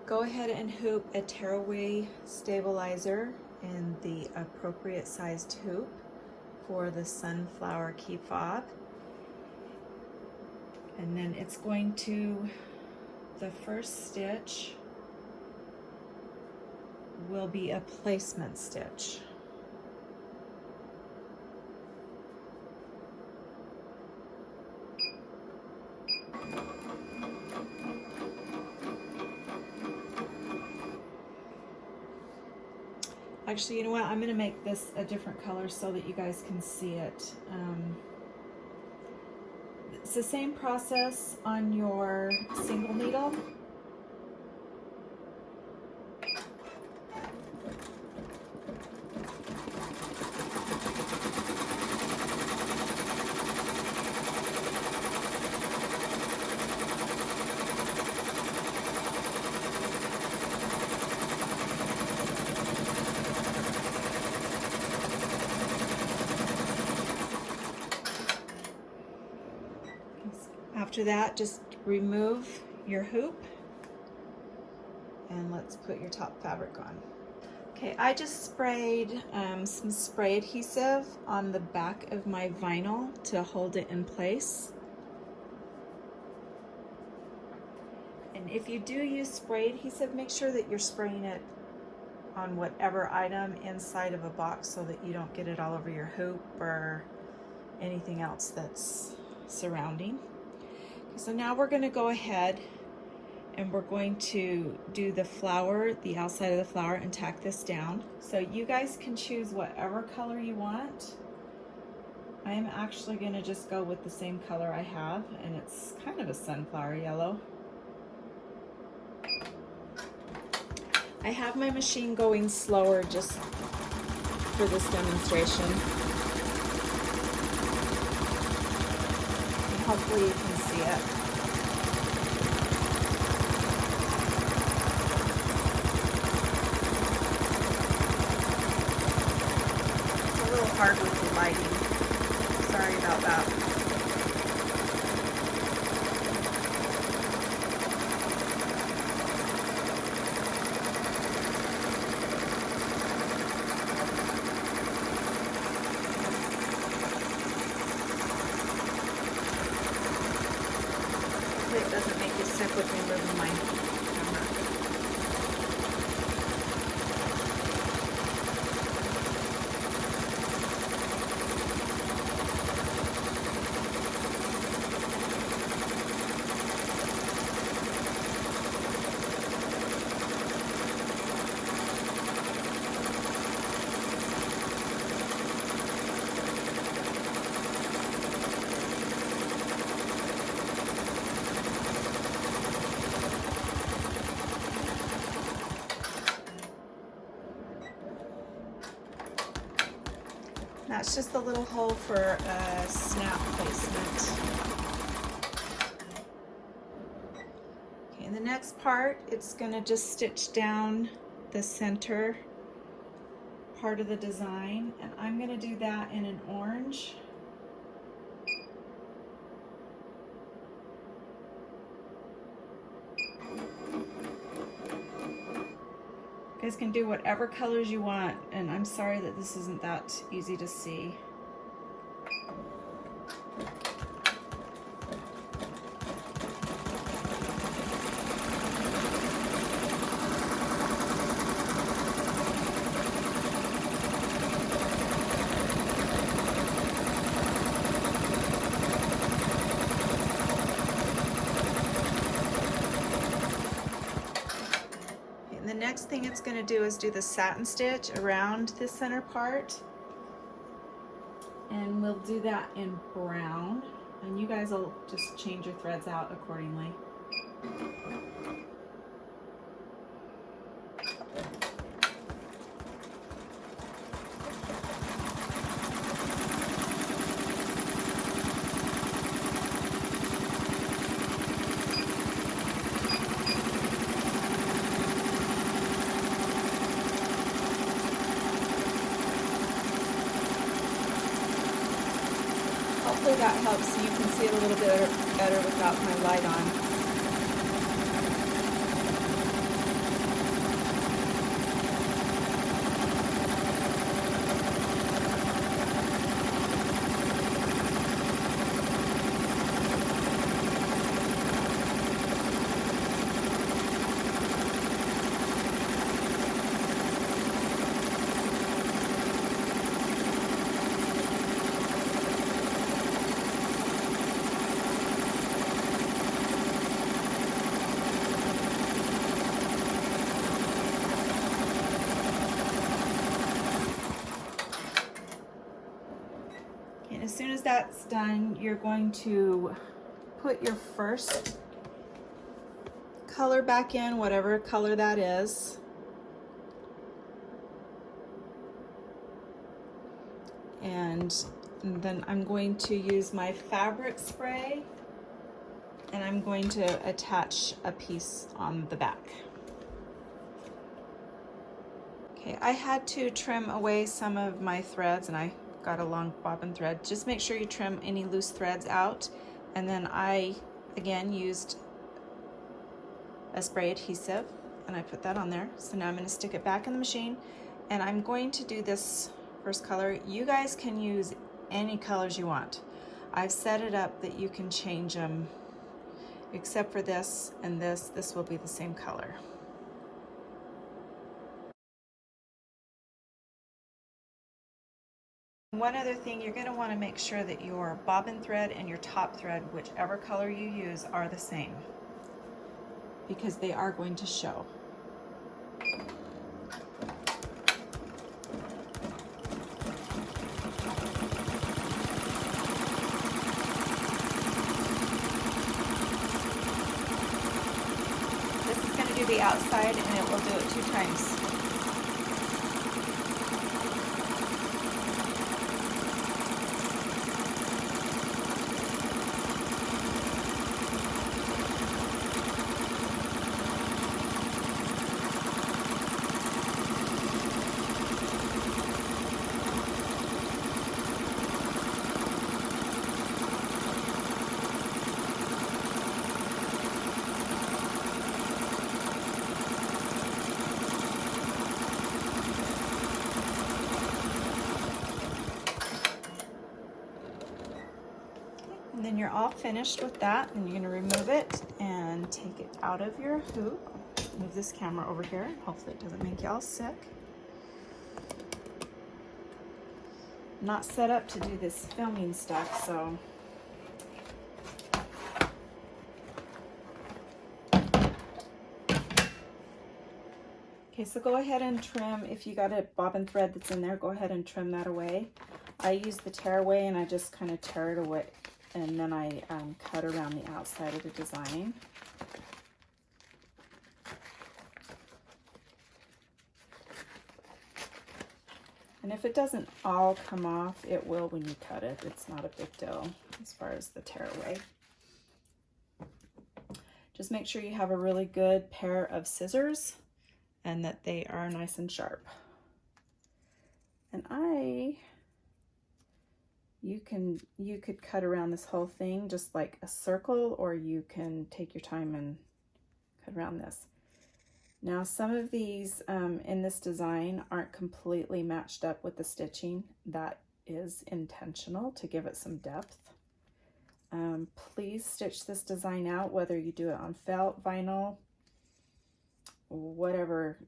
Go ahead and hoop a tearaway stabilizer in the appropriate sized hoop for the Sunflower Key Fob. And then it's going to, the first stitch will be a placement stitch. Actually, you know what? I'm going to make this a different color so that you guys can see it. It's the same process on your single needle. After that, just remove your hoop and let's put your top fabric on. Okay, I just sprayed some spray adhesive on the back of my vinyl to hold it in place. And if you do use spray adhesive, make sure that you're spraying it on whatever item inside of a box so that you don't get it all over your hoop or anything else that's surrounding. So now we're going to go ahead and we're going to do the flower, the outside of the flower, and tack this down. So you guys can choose whatever color you want. I am actually going to just go with the same color I have, and it's kind of a sunflower yellow. I have my machine going slower just for this demonstration. And hopefully you can see it. It's a little hard with the lighting. Sorry about that. It doesn't make you sick with me moving my camera. That's just a little hole for a snap placement. Okay, in the next part, it's going to just stitch down the center part of the design, and I'm going to do that in an orange. You guys can do whatever colors you want, and I'm sorry that this isn't that easy to see. The next thing it's going to do is do the satin stitch around the center part, and we'll do that in brown, and you guys will just change your threads out accordingly. Hopefully that helps so you can see it a little bit better without my light on. soon as that's done, you're going to put your first color back in, whatever color that is. And then I'm going to use my fabric spray, and I'm going to attach a piece on the back. Okay, I had to trim away some of my threads, and I got a long bobbin thread. Just make sure you trim any loose threads out. And then I, again, used a spray adhesive, and I put that on there. So now I'm going to stick it back in the machine, and I'm going to do this first color. You guys can use any colors you want. I've set it up that you can change them, except for this and this. This will be the same color. One other thing, you're going to want to make sure that your bobbin thread and your top thread, whichever color you use, are the same, because they are going to show. This is going to do the outside, and it will do it 2 times. And then you're all finished with that, and you're going to remove it and take it out of your hoop. Move this camera over here. Hopefully it doesn't make you all sick. I'm not set up to do this filming stuff, so okay, so go ahead and trim. If you got a bobbin thread that's in there, go ahead and trim that away. I use the tear away, and I just kind of tear it away, and then I cut around the outside of the design. And if it doesn't all come off, it will when you cut it. It's not a big deal as far as the tear away. Just make sure you have a really good pair of scissors and that they are nice and sharp. And you could cut around this whole thing just like a circle, or you can take your time and cut around this. Now, some of these in this design aren't completely matched up with the stitching. That is intentional to give it some depth. Please stitch this design out, whether you do it on felt, vinyl, whatever,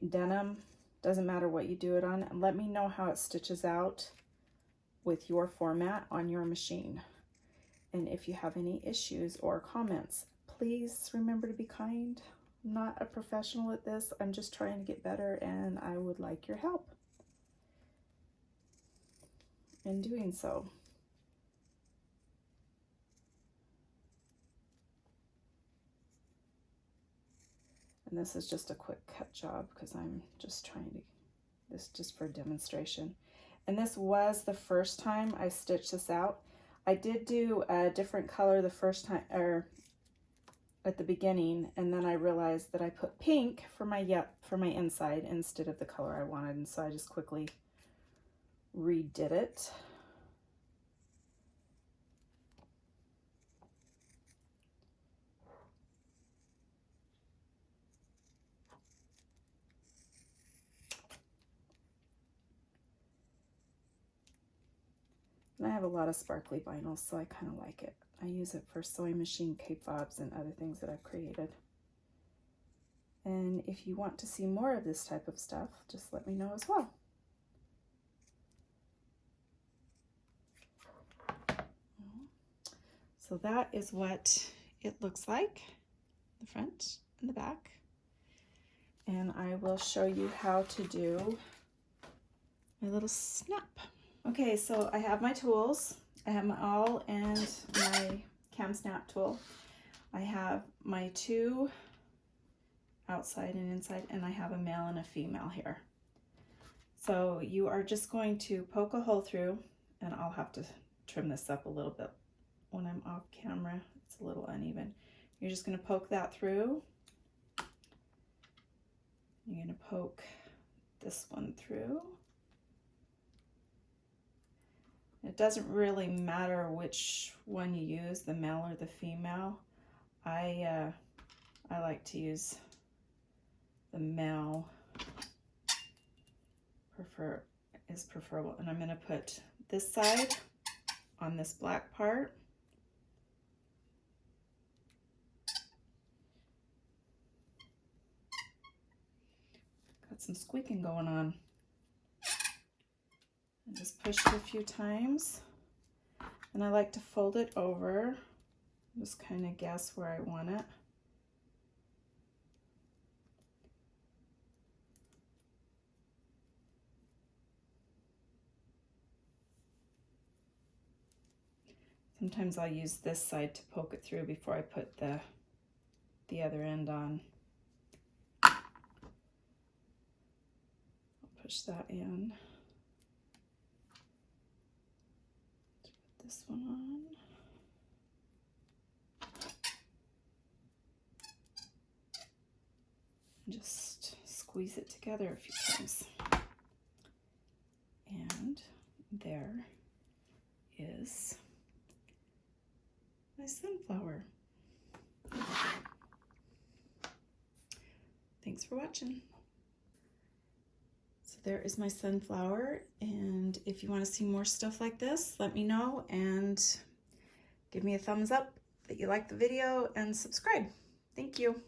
denim, doesn't matter what you do it on, and let me know how it stitches out with your format on your machine. And if you have any issues or comments, please remember to be kind. I'm not a professional at this. I'm just trying to get better, and I would like your help in doing so. And this is just a quick cut job because I'm just trying to, this just for demonstration. And this was the first time I stitched this out. I did do a different color the first time, or at the beginning, and then I realized that I put pink for my inside instead of the color I wanted, and so I just quickly redid it. And I have a lot of sparkly vinyl, so I kind of like it. I use it for sewing machine cape fobs and other things that I've created. And if you want to see more of this type of stuff, just let me know as well. So that is what it looks like, the front and the back. And I will show you how to do my little snap. Okay, so I have my tools. I have my awl and my cam snap tool. I have my two outside and inside, and I have a male and a female here. So you are just going to poke a hole through, and I'll have to trim this up a little bit when I'm off camera. It's a little uneven. You're just going to poke that through. You're going to poke this one through. It doesn't really matter which one you use, the male or the female. I like to use the male is preferable. And I'm going to put this side on this black part. Got some squeaking going on. And just push it a few times. And I like to fold it over. Just kind of guess where I want it. Sometimes I'll use this side to poke it through before I put the other end on. I'll push that in. Put this one on. Just squeeze it together a few times. And there is my sunflower. Thanks for watching. So there is my sunflower, and if you want to see more stuff like this, let me know and give me a thumbs up that you like the video and subscribe. Thank you.